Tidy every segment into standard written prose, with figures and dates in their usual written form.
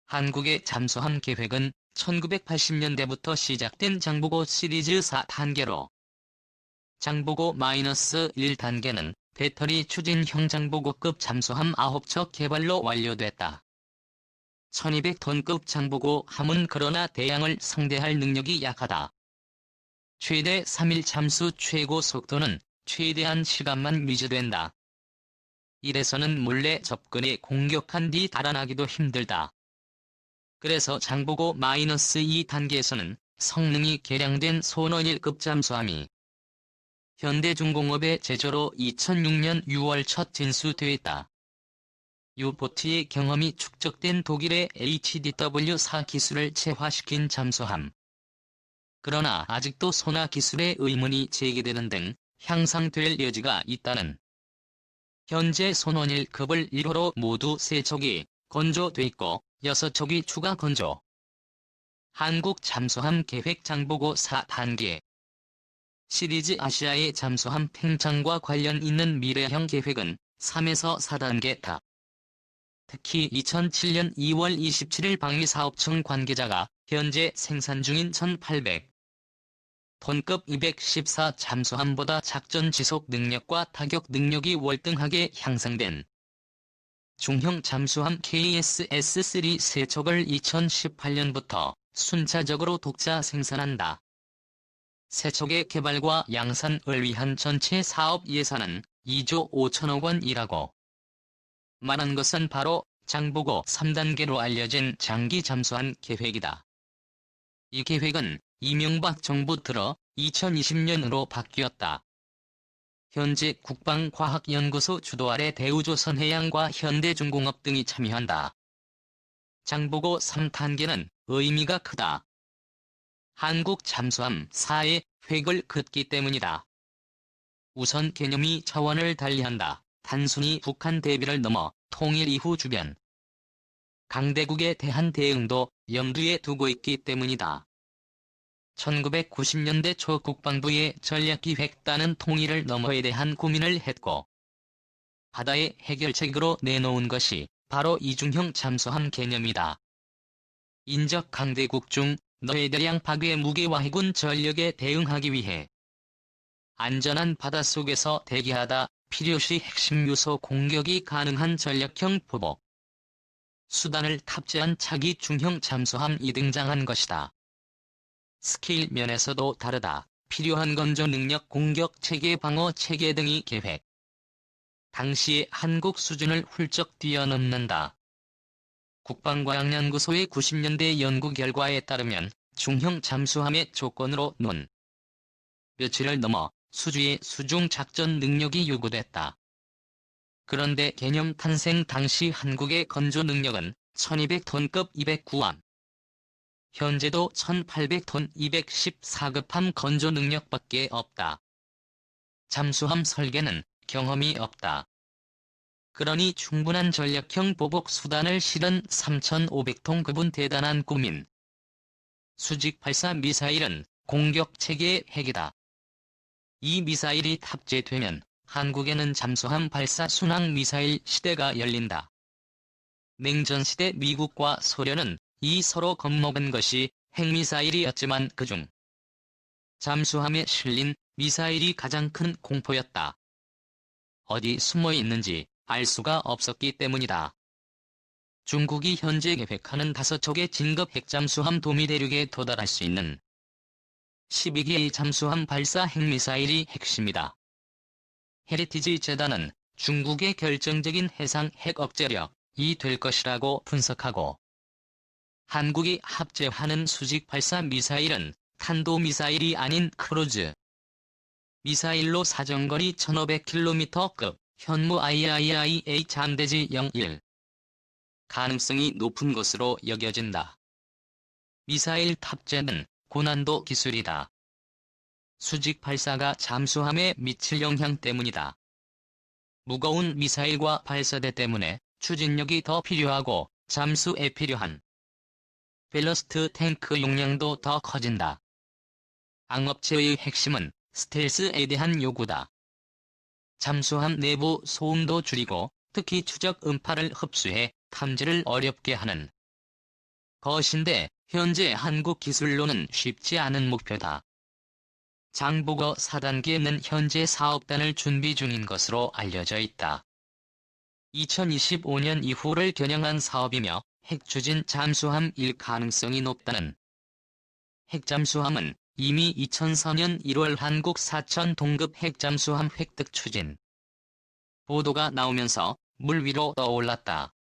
한국의 잠수함 계획은 1980년대부터 시작된 장보고 시리즈 4단계로 장보고 -1단계는 배터리 추진형 장보고급 잠수함 9척 개발로 완료됐다. 1200톤급 장보고 함은 그러나 대양을 상대할 능력이 약하다. 최대 3일 잠수 최고 속도는 최대한 시간만 유지된다. 이래서는 몰래 접근해 공격한 뒤 달아나기도 힘들다. 그래서 장보고 -2단계에서는 성능이 개량된 손원일급 잠수함이 현대중공업의 제조로 2006년 6월 첫 진수됐다. 유보트의 경험이 축적된 독일의 HDW4 기술을 체화시킨 잠수함. 그러나 아직도 소나 기술의 의문이 제기되는 등 향상될 여지가 있다는. 현재 손원일급을 1호로 모두 3척이 건조돼 있고 6척이 추가 건조. 한국 잠수함 계획 장보고 4단계. 시리즈 아시아의 잠수함 팽창과 관련 있는 미래형 계획은 3에서 4단계다. 특히 2007년 2월 27일 방위사업청 관계자가 현재 생산 중인 1800톤급 214 잠수함보다 작전 지속 능력과 타격 능력이 월등하게 향상된 중형 잠수함 KSS-3 3척을 2018년부터 순차적으로 독자 생산한다. 3척의 개발과 양산을 위한 전체 사업 예산은 2조 5천억 원이라고. 말한 것은 바로 장보고 3단계로 알려진 장기 잠수함 계획이다. 이 계획은 이명박 정부 들어 2020년으로 바뀌었다. 현재 국방과학연구소 주도 아래 대우조선해양과 현대중공업 등이 참여한다. 장보고 3단계는 의미가 크다. 한국 잠수함 4의 획을 긋기 때문이다. 우선 개념이 차원을 달리한다. 단순히 북한 대비를 넘어 통일 이후 주변 강대국에 대한 대응도 염두에 두고 있기 때문이다. 1990년대 초 국방부의 전략기획단은 통일을 넘어에 대한 고민을 했고 바다의 해결책으로 내놓은 것이 바로 이중형 잠수함 개념이다. 인적 강대국 중 너해대량 파괴 무기와 해군 전력에 대응하기 위해 안전한 바닷속에서 대기하다 필요시 핵심 요소 공격이 가능한 전략형 보복 수단을 탑재한 차기 중형 잠수함이 등장한 것이다. 스케일 면에서도 다르다. 필요한 건조 능력, 공격 체계, 방어 체계 등이 계획 당시의 한국 수준을 훌쩍 뛰어넘는다. 국방과학연구소의 90년대 연구 결과에 따르면 중형 잠수함의 조건으로 눈 며칠을 넘어 수주의 수중 작전 능력이 요구됐다. 그런데 개념 탄생 당시 한국의 건조 능력은 1200톤급 209함. 현재도 1800톤 214급함 건조 능력밖에 없다. 잠수함 설계는 경험이 없다. 그러니 충분한 전략형 보복 수단을 실은 3500톤급은 대단한 꿈인 수직 발사 미사일은 공격 체계의 핵이다. 이 미사일이 탑재되면 한국에는 잠수함 발사 순항 미사일 시대가 열린다. 냉전시대 미국과 소련은 이 서로 겁먹은 것이 핵미사일이었지만 그중 잠수함에 실린 미사일이 가장 큰 공포였다. 어디 숨어 있는지 알 수가 없었기 때문이다. 중국이 현재 계획하는 5척의 진급 핵잠수함 도미대륙에 도달할 수 있는 12개의 잠수함 발사 핵미사일이 핵심이다. 헤리티지 재단은 중국의 결정적인 해상 핵 억제력이 될 것이라고 분석하고 한국이 합재하는 수직 발사 미사일은 탄도미사일이 아닌 크루즈 미사일로 사정거리 1500km급 현무 IIIA 잠대지 01 가능성이 높은 것으로 여겨진다. 미사일 탑재는 고난도 기술이다. 수직 발사가 잠수함에 미칠 영향 때문이다. 무거운 미사일과 발사대 때문에 추진력이 더 필요하고 잠수에 필요한 밸러스트 탱크 용량도 더 커진다. 항업체의 핵심은 스텔스에 대한 요구다. 잠수함 내부 소음도 줄이고 특히 추적 음파를 흡수해 탐지를 어렵게 하는 것인데 현재 한국 기술로는 쉽지 않은 목표다. 장보고 4단계는 현재 사업단을 준비 중인 것으로 알려져 있다. 2025년 이후를 겨냥한 사업이며 핵추진 잠수함일 가능성이 높다는. 핵잠수함은 이미 2004년 1월 한국 사천 동급 핵잠수함 획득 추진 보도가 나오면서 물 위로 떠올랐다.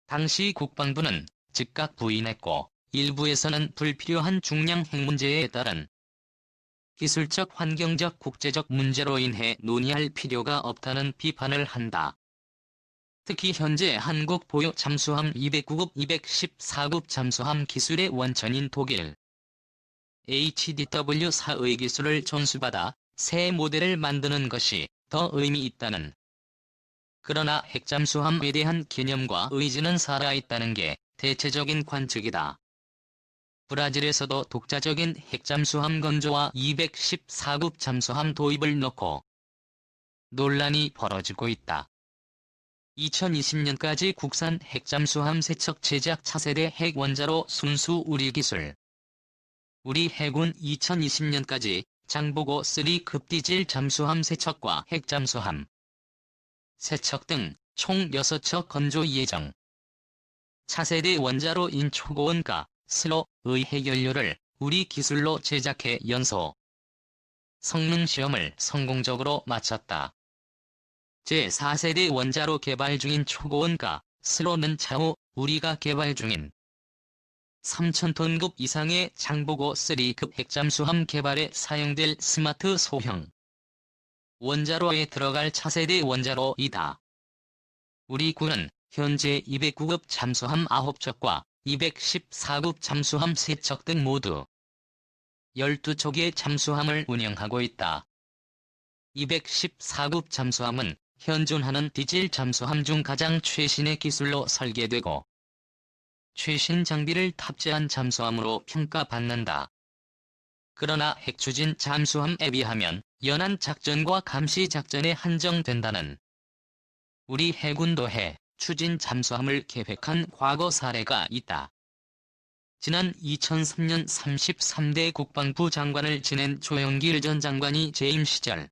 당시 국방부는 즉각 부인했고 일부에서는 불필요한 중량 핵 문제에 따른 기술적 환경적 국제적 문제로 인해 논의할 필요가 없다는 비판을 한다. 특히 현재 한국 보유 잠수함 209급 214급 잠수함 기술의 원천인 독일 HDW4의 기술을 전수받아 새 모델을 만드는 것이 더 의미 있다는. 그러나 핵잠수함에 대한 개념과 의지는 살아있다는 게 대체적인 관측이다. 브라질에서도 독자적인 핵잠수함 건조와 214급 잠수함 도입을 놓고 논란이 벌어지고 있다. 2020년까지 국산 핵잠수함 세척 제작 차세대 핵원자로 순수 우리 기술. 우리 해군 2020년까지 장보고 3급 디젤 잠수함 세척과 핵잠수함 세척 등 총 6척 건조 예정. 차세대 원자로인 초고온가 슬로의 핵연료를 우리 기술로 제작해 연소 성능 시험을 성공적으로 마쳤다. 제4세대 원자로 개발 중인 초고온가 슬로는 차후 우리가 개발 중인 3,000톤급 이상의 장보고 3급 핵잠수함 개발에 사용될 스마트 소형 원자로에 들어갈 차세대 원자로이다. 우리 군은 현재 209급 잠수함 9척과 214급 잠수함 3척 등 모두 12척의 잠수함을 운영하고 있다. 214급 잠수함은 현존하는 디젤 잠수함 중 가장 최신의 기술로 설계되고 최신 장비를 탑재한 잠수함으로 평가받는다. 그러나 핵추진 잠수함에 비하면 연안 작전과 감시 작전에 한정된다는. 우리 해군도 추진 잠수함을 계획한 과거 사례가 있다. 지난 2003년 33대 국방부 장관을 지낸 조영길 전 장관이 재임 시절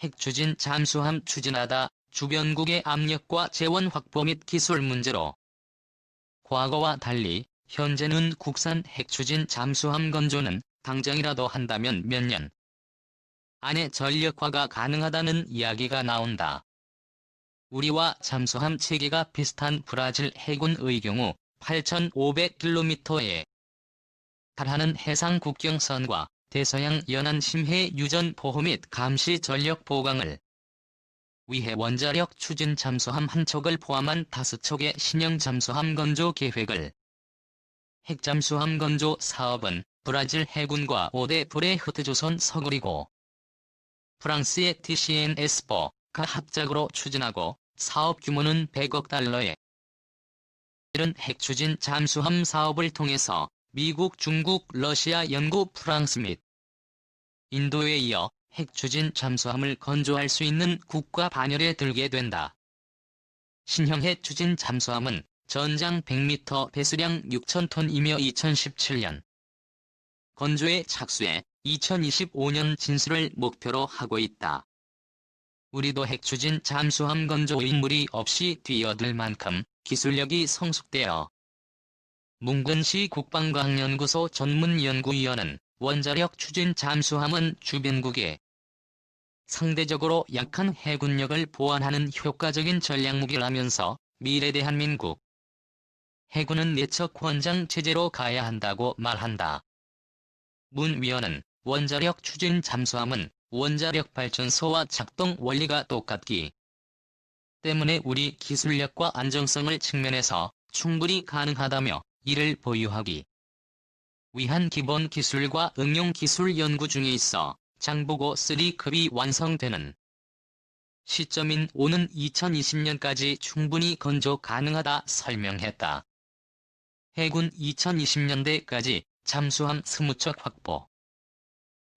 핵추진 잠수함 추진하다 주변국의 압력과 재원 확보 및 기술 문제로 과거와 달리 현재는 국산 핵추진 잠수함 건조는 당장이라도 한다면 몇 년 안에 전력화가 가능하다는 이야기가 나온다. 우리와 잠수함 체계가 비슷한 브라질 해군의 경우 8,500km에 달하는 해상 국경선과 대서양 연안 심해 유전 보호 및 감시 전력 보강을 위해 원자력 추진 잠수함 1척을 포함한 5척의 신형 잠수함 건조 계획을. 핵잠수함 건조 사업은 브라질 해군과 5대 브레흐트조선 서구리고 프랑스의 TCN-S4가 합작으로 추진하고 사업 규모는 100억 달러에 이른 핵추진 잠수함 사업을 통해서 미국, 중국, 러시아, 영국, 프랑스 및 인도에 이어 핵추진 잠수함을 건조할 수 있는 국가 반열에 들게 된다. 신형 핵추진 잠수함은 전장 100m 배수량 6,000톤이며 2017년 건조에 착수해 2025년 진수를 목표로 하고 있다. 우리도 핵추진 잠수함 건조의 무리 없이 뛰어들 만큼 기술력이 성숙되어 문근시 국방과학연구소 전문연구위원은 원자력 추진 잠수함은 주변국에 상대적으로 약한 해군력을 보완하는 효과적인 전략무기라면서 미래 대한민국 해군은 내척 권장 체제로 가야 한다고 말한다. 문 위원은 원자력 추진 잠수함은 원자력 발전소와 작동 원리가 똑같기 때문에 우리 기술력과 안정성을 측면에서 충분히 가능하다며 이를 보유하기 위한 기본 기술과 응용 기술 연구 중에 있어 장보고 3급이 완성되는 시점인 오는 2020년까지 충분히 건조 가능하다 설명했다. 해군 2020년대까지 잠수함 20척 확보.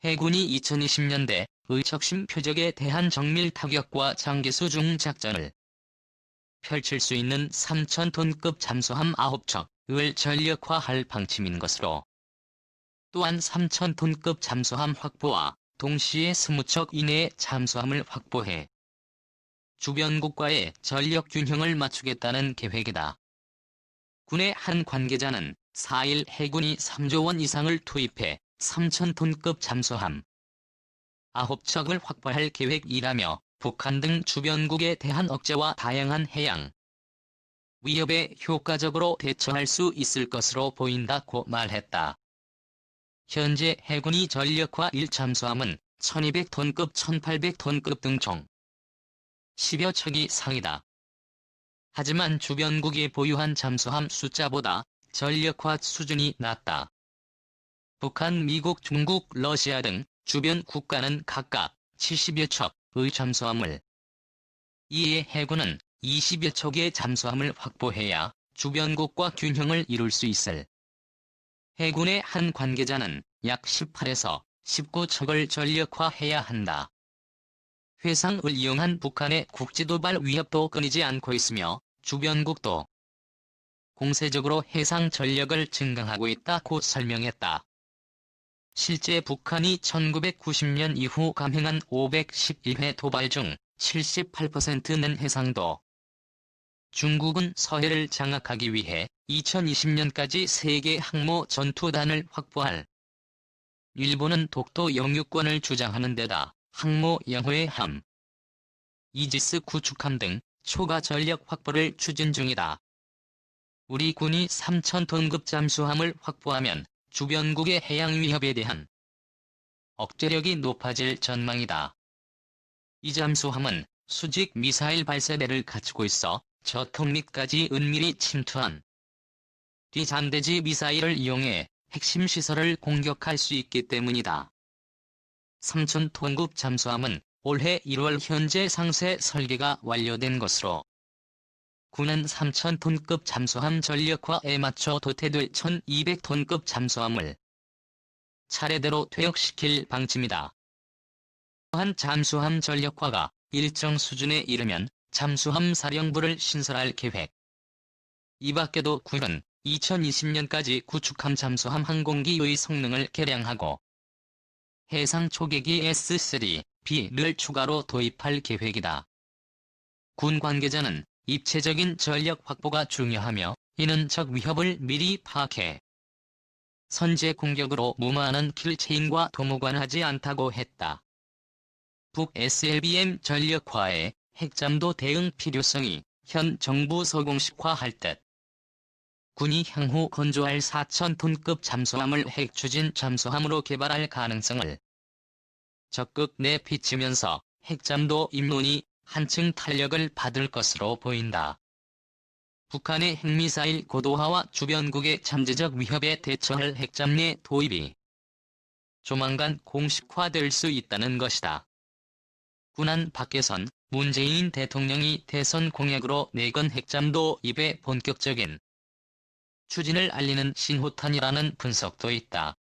해군이 2020년대의 적심 표적에 대한 정밀 타격과 장기수 중 작전을 펼칠 수 있는 3,000톤급 잠수함 9척, 전력화할 방침인 것으로. 또한 3,000톤급 잠수함 확보와 동시에 20척 이내의 잠수함을 확보해 주변국과의 전력 균형을 맞추겠다는 계획이다. 군의 한 관계자는 4일 해군이 3조 원 이상을 투입해 3,000톤급 잠수함 9척을 확보할 계획이라며 북한 등 주변국에 대한 억제와 다양한 해양 위협에 효과적으로 대처할 수 있을 것으로 보인다고 말했다. 현재 해군이 전력화 1잠수함은 1200톤급 1800톤급 등 총 10여 척이 상이다. 하지만 주변국이 보유한 잠수함 숫자보다 전력화 수준이 낮다. 북한, 미국, 중국, 러시아 등 주변 국가는 각각 70여 척의 잠수함을, 이에 해군은 20여 척의 잠수함을 확보해야 주변국과 균형을 이룰 수 있을. 해군의 한 관계자는 약 18에서 19척을 전력화해야 한다. 회상을 이용한 북한의 국지도발 위협도 끊이지 않고 있으며 주변국도 공세적으로 해상 전력을 증강하고 있다고 설명했다. 실제 북한이 1990년 이후 감행한 511회 도발 중 78%는 해상도. 중국은 서해를 장악하기 위해 2020년까지 세계 항모 전투단을 확보할. 일본은 독도 영유권을 주장하는 데다 항모 영해함, 이지스 구축함 등 초과 전력 확보를 추진 중이다. 우리 군이 3,000톤급 잠수함을 확보하면 주변국의 해양 위협에 대한 억제력이 높아질 전망이다. 이 잠수함은 수직 미사일 발사대를 갖추고 있어 저턱밑까지 은밀히 침투한 뒤 잠대지 미사일을 이용해 핵심 시설을 공격할 수 있기 때문이다. 3,000톤급 잠수함은 올해 1월 현재 상세 설계가 완료된 것으로 군은 3,000톤급 잠수함 전력화에 맞춰 도태될 1,200톤급 잠수함을 차례대로 퇴역시킬 방침이다. 또한 잠수함 전력화가 일정 수준에 이르면 잠수함 사령부를 신설할 계획. 이 밖에도 군은 2020년까지 구축함 잠수함 항공기의 성능을 개량하고 해상 초계기 S-3B를 추가로 도입할 계획이다. 군 관계자는 입체적인 전력 확보가 중요하며 이는 적 위협을 미리 파악해 선제 공격으로 무마하는 킬체인과 도무관하지 않다고 했다. 북 SLBM 전력화에 핵잠도 대응 필요성이 현 정부 서공식화할 듯. 군이 향후 건조할 4,000톤급 잠수함을 핵추진 잠수함으로 개발할 가능성을 적극 내비치면서 핵잠도 입론이 한층 탄력을 받을 것으로 보인다. 북한의 핵미사일 고도화와 주변국의 잠재적 위협에 대처할 핵잠내 도입이 조만간 공식화될 수 있다는 것이다. 군안 밖에선 문재인 대통령이 대선 공약으로 내건 핵잠도 입에 본격적인 추진을 알리는 신호탄이라는 분석도 있다.